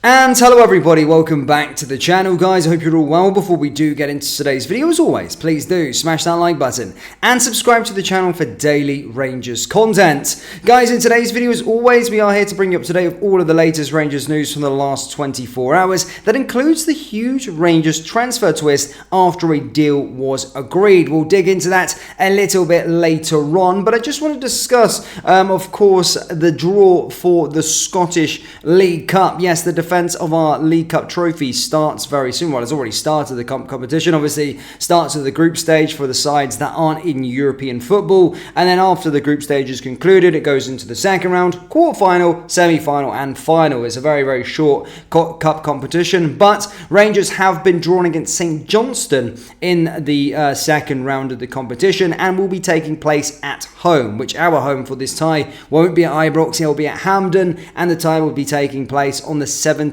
And hello everybody, welcome back to the channel guys. I hope you're all well. Before we do get into today's video, as always, please do smash that like button and subscribe to the channel for daily Rangers content. Guys, in today's video, as always, we are here to bring you up to date with all of the latest Rangers news from the last 24 hours. That includes the huge Rangers transfer twist after a deal was agreed. We'll dig into that a little bit later on, but I just want to discuss, of course, the draw for the Scottish League Cup. Yes, the defence of our League Cup trophy starts very soon. Well, it's already started the competition. Obviously, starts with the group stage for the sides that aren't in European football, and then after the group stage is concluded, it goes into the second round, quarter-final, semi-final, and final. It's a very, very short cup competition, but Rangers have been drawn against St Johnstone in the second round of the competition, and will be taking place at home, which our home for this tie won't be at Ibrox, it will be at Hampden, and the tie will be taking place on the 17th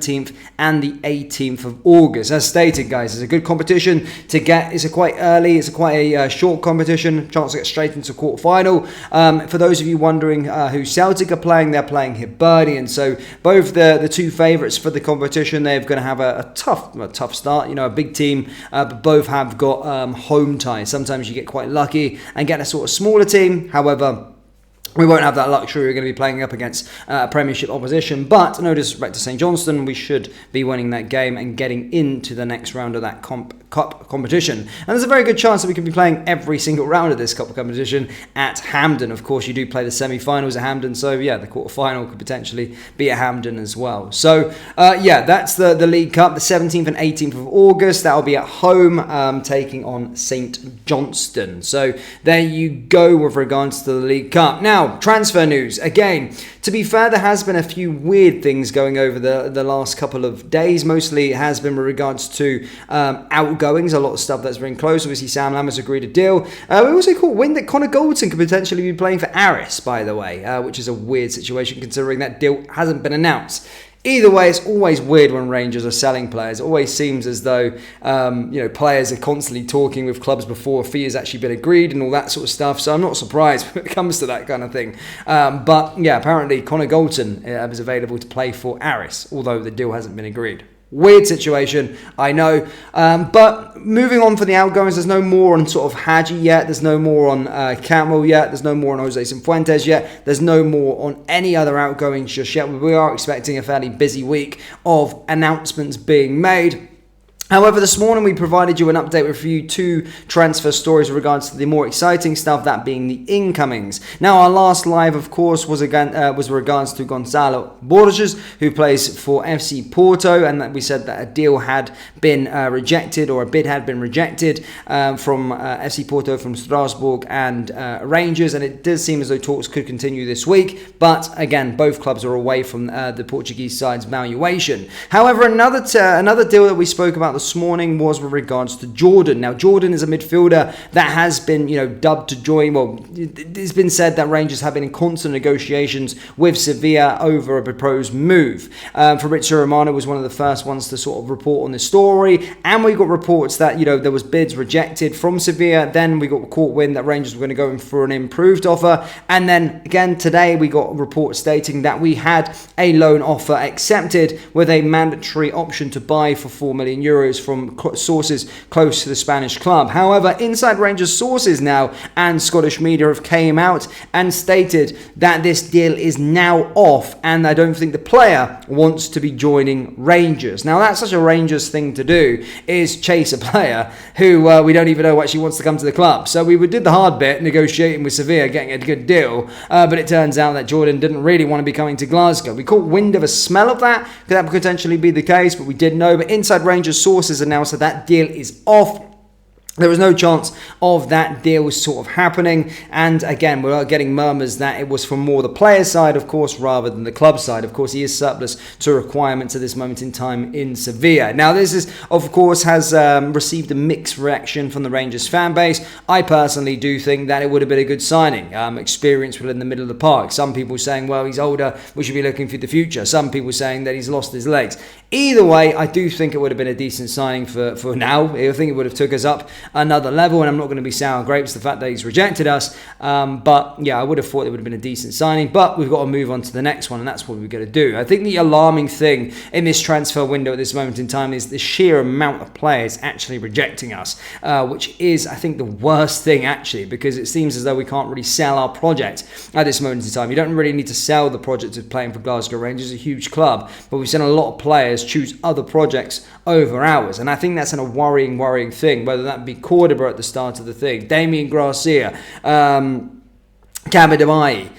and the 18th of August. As stated, guys, it's a good competition to get. It's quite early. It's quite a short competition. Chance to get straight into quarter-final. For those of you wondering who Celtic are playing, they're playing Hibernian. So both the two favourites for the competition, they're going to have a tough start. You know, a big team, but both have got home ties. Sometimes you get quite lucky and get a sort of smaller team. However, we won't have that luxury. We're going to be playing up against Premiership opposition, but no disrespect to St Johnstone, we should be winning that game and getting into the next round of that cup competition. And there's a very good chance that we can be playing every single round of this cup competition at Hampden. Of course, you do play the semi-finals at Hampden, so yeah, the quarter-final could potentially be at Hampden as well. So yeah, that's the League Cup, the 17th and 18th of August. That'll be at home, taking on St Johnstone. So there you go with regards to the League Cup. Now, transfer news. Again, to be fair, there has been a few weird things going over the last couple of days. Mostly it has been with regards to outgoings, a lot of stuff that's been closed. Obviously, Sam Lam has agreed a deal. We also caught wind that Connor Goldson could potentially be playing for Aris, by the way, which is a weird situation considering that deal hasn't been announced. Either way, it's always weird when Rangers are selling players. It always seems as though players are constantly talking with clubs before a fee has actually been agreed and all that sort of stuff. So I'm not surprised when it comes to that kind of thing. But yeah, apparently Connor Goldson is available to play for Aris, although the deal hasn't been agreed. Weird situation, I know. But moving on for the outgoings, there's no more on sort of Hadji yet. There's no more on Campbell yet. There's no more on Jose Cifuentes yet. There's no more on any other outgoings just yet. We are expecting a fairly busy week of announcements being made. However, this morning we provided you an update with two transfer stories with regards to the more exciting stuff, that being the incomings. Now, our last live, of course, was with regards to Gonçalo Borges, who plays for FC Porto, and that we said that a deal had been rejected, or a bid had been rejected from FC Porto, from Strasbourg and Rangers, and it does seem as though talks could continue this week, but again, both clubs are away from the Portuguese side's valuation. However, another deal that we spoke about this morning was with regards to Jordan. Now, Jordan is a midfielder that has been, dubbed to join. Well, it's been said that Rangers have been in constant negotiations with Sevilla over a proposed move. Fabrizio Romano was one of the first ones to sort of report on this story, and we got reports that there was bids rejected from Sevilla. Then we got caught wind that Rangers were going to go in for an improved offer, and then again today we got reports stating that we had a loan offer accepted with a mandatory option to buy for €4 million from sources close to the Spanish club. However, inside Rangers sources now and Scottish media have came out and stated that this deal is now off, and I don't think the player wants to be joining Rangers. Now, that's such a Rangers thing to do, is chase a player who we don't even know actually wants to come to the club. So we did the hard bit, negotiating with Sevilla, getting a good deal, but it turns out that Jordan didn't really want to be coming to Glasgow. We caught wind of a smell of that. Could that potentially be the case? But we didn't know. But inside Rangers sources announced that deal is off. There was no chance of that deal sort of happening, and again, we're getting murmurs that it was from more the player side, of course, rather than the club side. Of course, he is surplus to requirements at this moment in time in Sevilla. Now, this is, of course, has received a mixed reaction from the Rangers fan base. I personally do think that it would have been a good signing. Experience within the middle of the park. Some people saying, well, he's older, we should be looking for the future. Some people saying that he's lost his legs. Either way, I do think it would have been a decent signing for now. I think it would have took us up another level, and I'm not going to be sour grapes the fact that he's rejected us. But yeah, I would have thought it would have been a decent signing, but we've got to move on to the next one, and that's what we've got to do. I think the alarming thing in this transfer window at this moment in time is the sheer amount of players actually rejecting us, which is, I think, the worst thing actually, because it seems as though we can't really sell our project at this moment in time. You don't really need to sell the project of playing for Glasgow Rangers, a huge club, but we've seen a lot of players choose other projects over ours, and I think that's a worrying thing, whether that be Cordoba at the start of the thing, Damien Garcia, Kabadamai,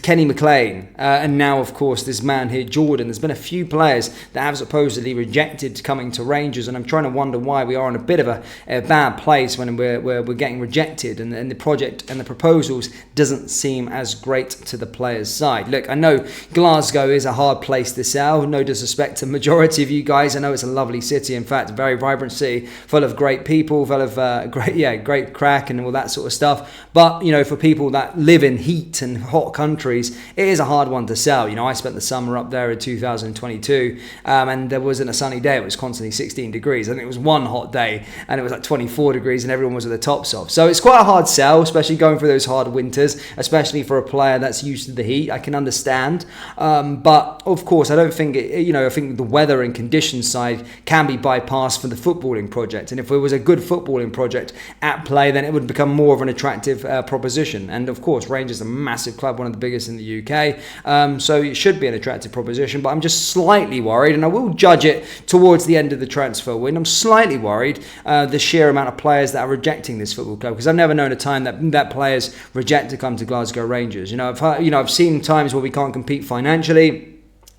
Kenny McLean, and now of course this man here, Jordan. There's been a few players that have supposedly rejected coming to Rangers, and I'm trying to wonder why we are in a bit of a bad place when we're getting rejected, and the project and the proposals doesn't seem as great to the players' side. Look, I know Glasgow is a hard place to sell, no disrespect to the majority of you guys. I know it's a lovely city, in fact, a very vibrant city, full of great people, full of great crack and all that sort of stuff, but you know, for people that live in heat and hot countries, it is a hard one to sell. You know, I spent the summer up there in 2022, and there wasn't a sunny day. It was constantly 16 degrees. I think it was one hot day and it was like 24 degrees and everyone was at the tops off. So it's quite a hard sell, especially going through those hard winters, especially for a player that's used to the heat. I can understand, but of course I don't think I think the weather and conditions side can be bypassed for the footballing project, and if it was a good footballing project at play, then it would become more of an attractive proposition. And of course Rangers are a massive club, one of the biggest in the UK, so it should be an attractive proposition, but I'm just slightly worried, and I will judge it towards the end of the transfer window. I'm slightly worried the sheer amount of players that are rejecting this football club, because I've never known a time that players reject to come to Glasgow Rangers. I've seen times where we can't compete financially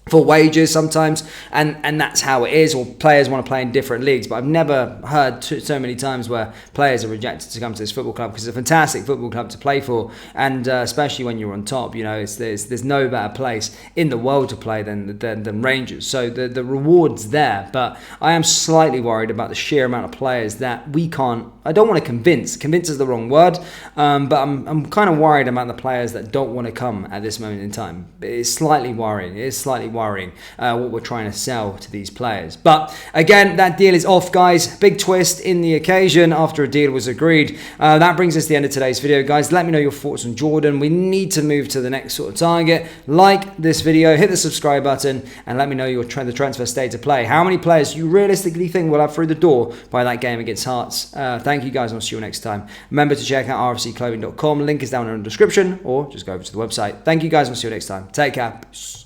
for wages sometimes, and that's how it is, or players want to play in different leagues, but I've never heard so many times where players are rejected to come to this football club, because it's a fantastic football club to play for, and especially when you're on top, there's no better place in the world to play than Rangers, so the reward's there. But I am slightly worried about the sheer amount of players that we can't, I don't want to convince is the wrong word, but I'm kind of worried about the players that don't want to come at this moment in time. It's slightly worrying, what we're trying to sell to these players. But again, that deal is off, guys. Big twist in the occasion after a deal was agreed. That brings us to the end of today's video, guys. Let me know your thoughts on Jordan. We need to move to the next sort of target. Like this video, hit the subscribe button, and let me know the transfer state of play. How many players you realistically think will have through the door by that game against Hearts? Thank you, guys, and I'll see you next time. Remember to check out rfcclothing.com. Link is down in the description, or just go over to the website. Thank you, guys, and I'll see you next time. Take care. Peace.